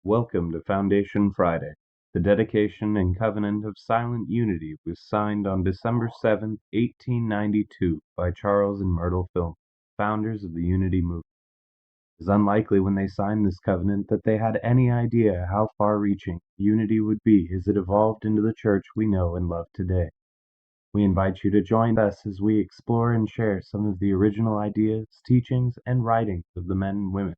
Welcome to Foundation Friday. The dedication and covenant of silent unity was signed on December 7th, 1892 by Charles and Myrtle Fillmore, founders of the Unity movement. It is unlikely when they signed this covenant that they had any idea how far-reaching unity would be as it evolved into the church we know and love today. We invite you to join us as we explore and share some of the original ideas, teachings, and writings of the men and women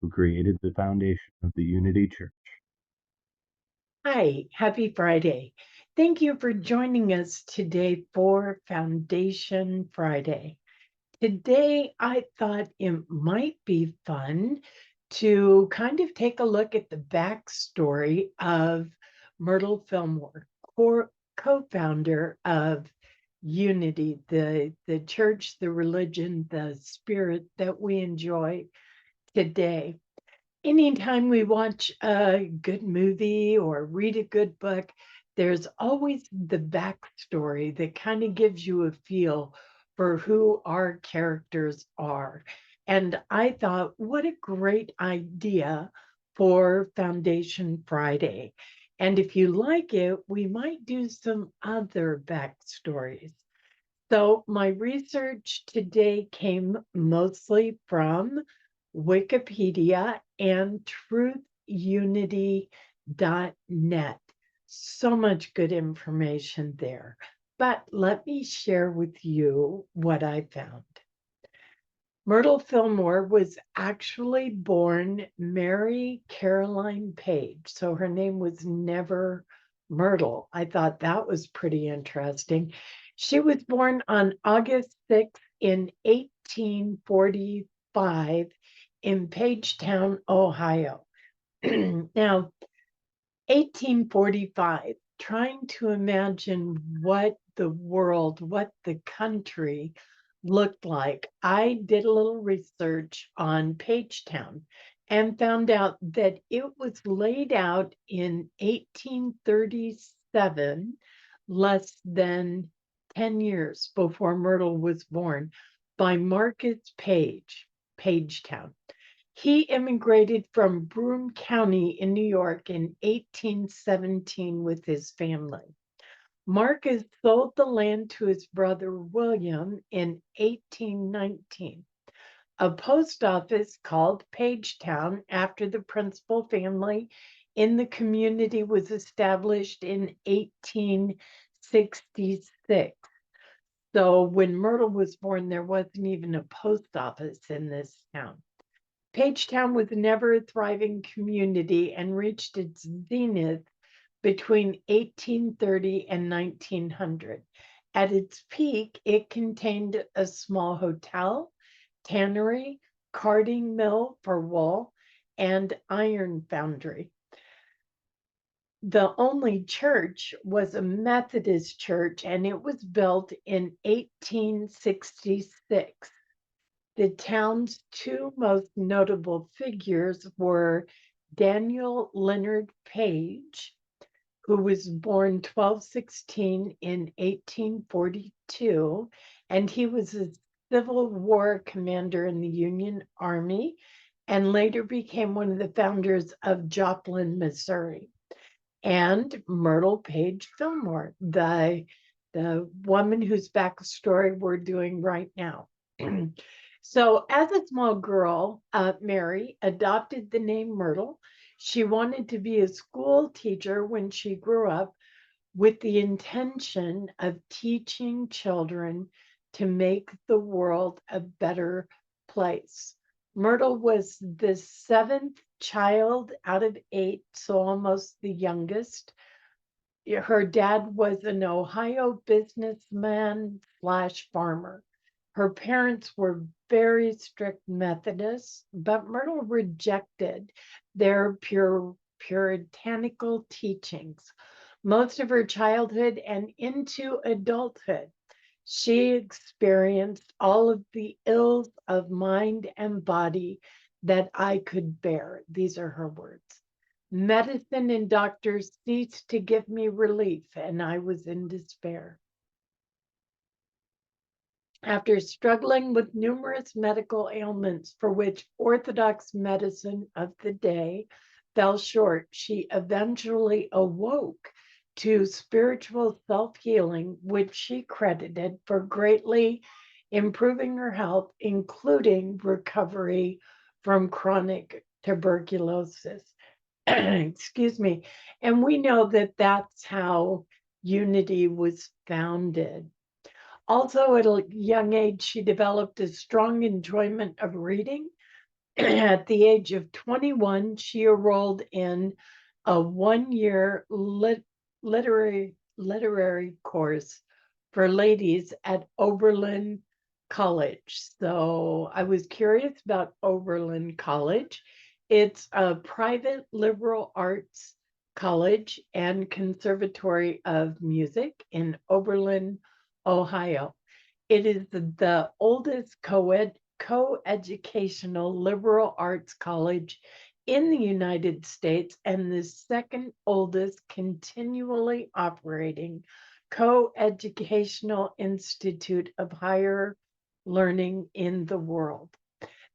who created the foundation of the Unity Church. Hi, happy Friday. Thank you for joining us today for Foundation Friday. Today, I thought it might be fun to kind of take a look at the backstory of Myrtle Fillmore, co-founder of Unity, the church, the religion, the spirit that we enjoy today. Anytime we watch a good movie or read a good book, there's always the backstory that kind of gives you a feel for who our characters are. And I thought, what a great idea for Foundation Friday. And if you like it, we might do some other backstories. So my research today came mostly from Wikipedia and truthunity.net. So much good information there. But let me share with you what I found. Myrtle Fillmore was actually born Mary Caroline Page, so her name was never Myrtle. I thought that was pretty interesting. She was born on August 6th in 1845 in Pagetown, Ohio. Now, 1845, trying to imagine what the world, what the country looked like. I did a little research on Pagetown and found out that it was laid out in 1837, less than 10 years before Myrtle was born, by Marcus Page, Pagetown. He immigrated from Broome County in New York in 1817 with his family. Marcus sold the land to his brother William in 1819. A post office called Pagetown after the principal family in the community was established in 1866. So when Myrtle was born, there wasn't even a post office in this town. Pagetown was never a thriving community and reached its zenith between 1830 and 1900. At its peak, it contained a small hotel, tannery, carding mill for wool, and iron foundry. The only church was a Methodist church, and it was built in 1866. The town's two most notable figures were Daniel Leonard Page, who was born 1216 in 1842, and he was a Civil War commander in the Union Army and later became one of the founders of Joplin, Missouri. And Myrtle Page Fillmore, the woman whose backstory we're doing right now. So, as a small girl, Mary adopted the name Myrtle. She wanted to be a school teacher when she grew up with the intention of teaching children to make the world a better place. Myrtle was the seventh child out of eight, so almost the youngest. Her dad was an Ohio businessman slash farmer. Her parents were very strict Methodists, but Myrtle rejected their puritanical teachings. Most of her childhood and into adulthood, she experienced all of the ills of mind and body that I could bear. These are her words. Medicine and doctors ceased to give me relief, and I was in despair. After struggling with numerous medical ailments for which Orthodox medicine of the day fell short, she eventually awoke to spiritual self-healing, which she credited for greatly improving her health, including recovery from chronic tuberculosis. Excuse me. And we know that that's how Unity was founded. Also, at a young age, she developed a strong enjoyment of reading. At the age of 21, she enrolled in a one-year literary course for ladies at Oberlin College. So I was curious about Oberlin College. It's a private liberal arts college and conservatory of music in Oberlin, Ohio. It is the oldest co-educational liberal arts college in the United States and the second oldest continually operating co-educational institute of higher learning in the world.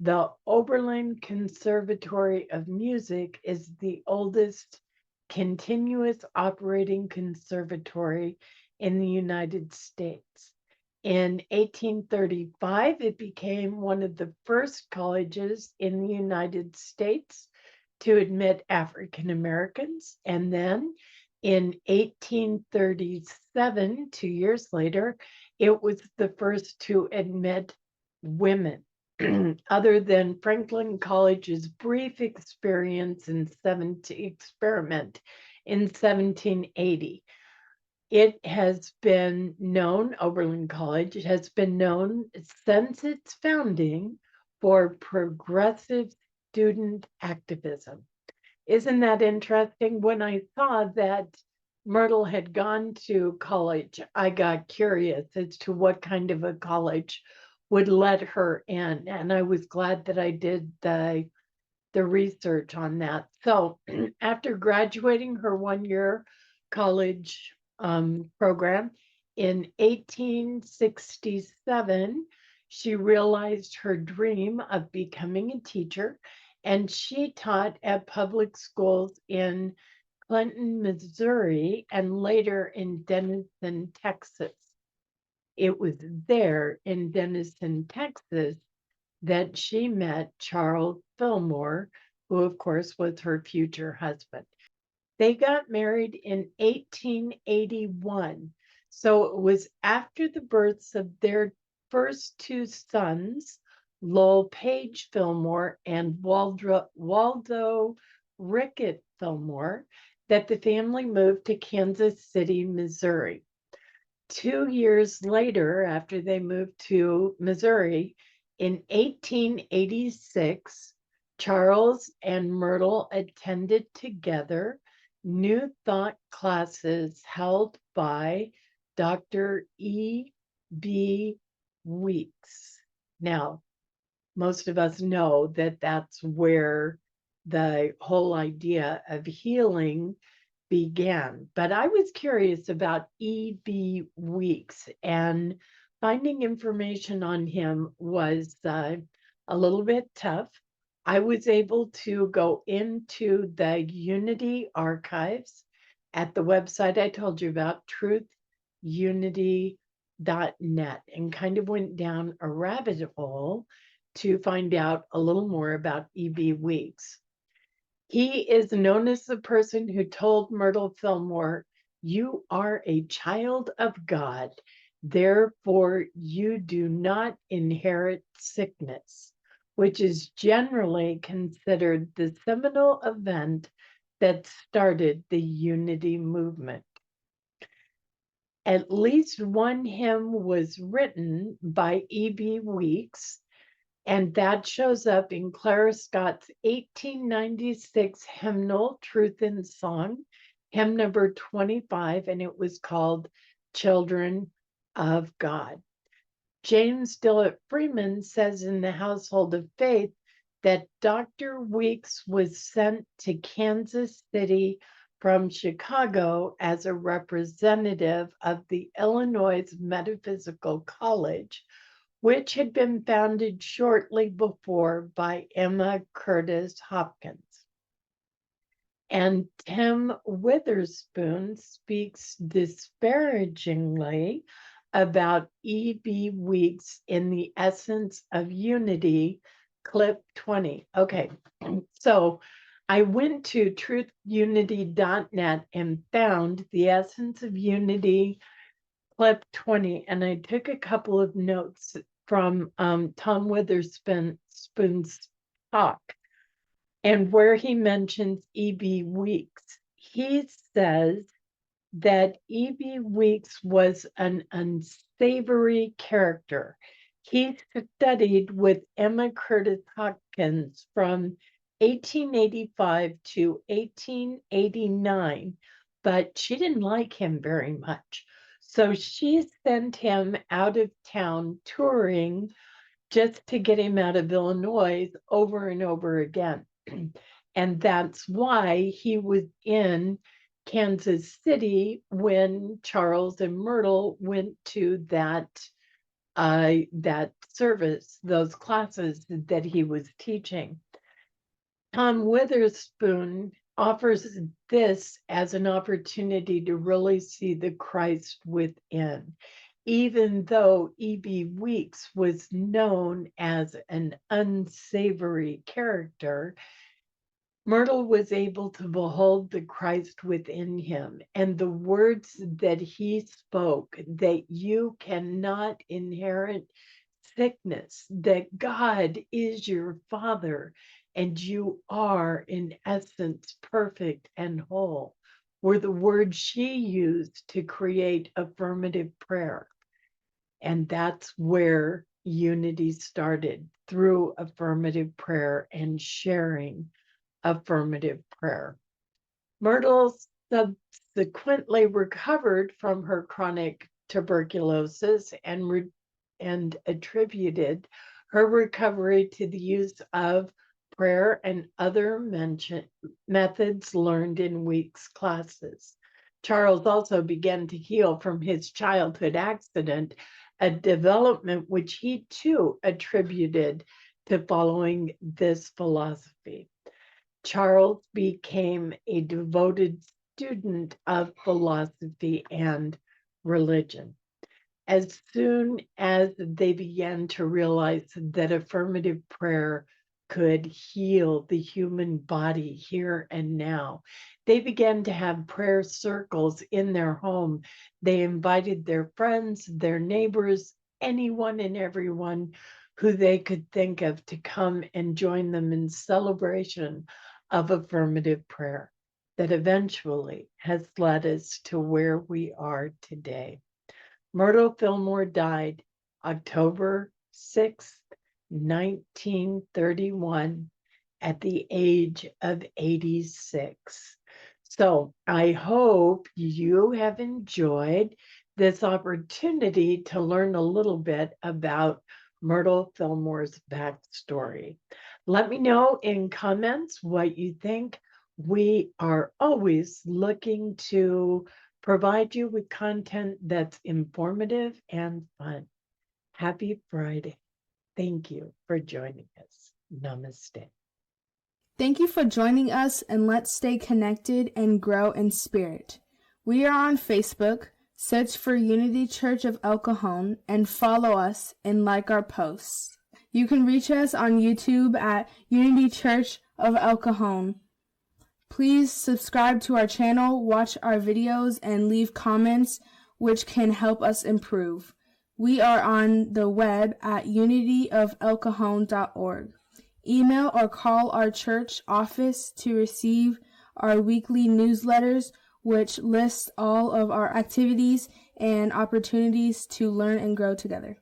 The Oberlin Conservatory of Music is the oldest continuous operating conservatory in the United States. In 1835, it became one of the first colleges in the United States to admit African Americans. And then in 1837, 2 years later, it was the first to admit women. Other than Franklin College's brief experiment in 1780. It has been known, Oberlin College, it has been known since its founding for progressive student activism. Isn't that interesting? When I saw that Myrtle had gone to college, I got curious as to what kind of a college would let her in. And I was glad that I did the research on that. So after graduating her one-year college program in 1867, she realized her dream of becoming a teacher, and she taught at public schools in Clinton, Missouri, and later in Denison, Texas. It was there in Denison, Texas, that she met Charles Fillmore, who, of course, was her future husband. They got married in 1881. So it was after the births of their first two sons, Lowell Page Fillmore and Waldo Rickett Fillmore, that the family moved to Kansas City, Missouri. 2 years later, after they moved to Missouri, in 1886, Charles and Myrtle attended together New Thought classes held by Dr. E.B. Weeks. Now, most of us know that that's where the whole idea of healing began. But I was curious about E.B. Weeks, and finding information on him was a little bit tough. I was able to go into the Unity archives at the website I told you about, truthunity.net, and kind of went down a rabbit hole to find out a little more about E.B. Weeks. He is known as the person who told Myrtle Fillmore, "You are a child of God, therefore you do not inherit sickness," which is generally considered the seminal event that started the Unity movement. At least one hymn was written by E.B. Weeks, and that shows up in Clara Scott's 1896 hymnal, Truth in Song, hymn number 25, and it was called Children of God. James Dillett Freeman says in The Household of Faith that Dr. Weeks was sent to Kansas City from Chicago as a representative of the Illinois Metaphysical College, which had been founded shortly before by Emma Curtis Hopkins. And Tim Witherspoon speaks disparagingly about E.B. Weeks in The Essence of Unity, clip 20. Okay, so I went to truthunity.net and found The Essence of Unity, clip 20, and I took a couple of notes from Tom Witherspoon's talk. And where he mentions E.B. Weeks, he says that E.B. Weeks was an unsavory character. He studied with Emma Curtis Hopkins from 1885 to 1889, but she didn't like him very much. So she sent him out of town touring just to get him out of Illinois over and over again. And that's why he was in Kansas City when Charles and Myrtle went to that service, those classes that he was teaching. Tom Witherspoon offers this as an opportunity to really see the Christ within. Even though E.B. Weeks was known as an unsavory character, Myrtle was able to behold the Christ within him, and the words that he spoke, that you cannot inherit sickness, that God is your Father, and you are in essence perfect and whole, were the words she used to create affirmative prayer. And that's where unity started, through affirmative prayer and sharing affirmative prayer. Myrtle subsequently recovered from her chronic tuberculosis and attributed her recovery to the use of prayer and other methods learned in Weeks' classes. Charles also began to heal from his childhood accident, a development which he too attributed to following this philosophy. Charles became a devoted student of philosophy and religion. As soon as they began to realize that affirmative prayer could heal the human body here and now, they began to have prayer circles in their home. They invited their friends, their neighbors, anyone and everyone who they could think of to come and join them in celebration of affirmative prayer that eventually has led us to where we are today. Myrtle Fillmore died October 6th, 1931, at the age of 86. So I hope you have enjoyed this opportunity to learn a little bit about Myrtle Fillmore's backstory. Let me know in comments what you think. We are always looking to provide you with content that's informative and fun. Happy Friday. Thank you for joining us. Namaste. Thank you for joining us, and let's stay connected and grow in spirit. We are on Facebook. Search for Unity Church of El Cajon and follow us and like our posts. You can reach us on YouTube at Unity Church of El Cajon. Please subscribe to our channel, watch our videos, and leave comments which can help us improve. We are on the web at unityofelcajon.org. Email or call our church office to receive our weekly newsletters, which lists all of our activities and opportunities to learn and grow together.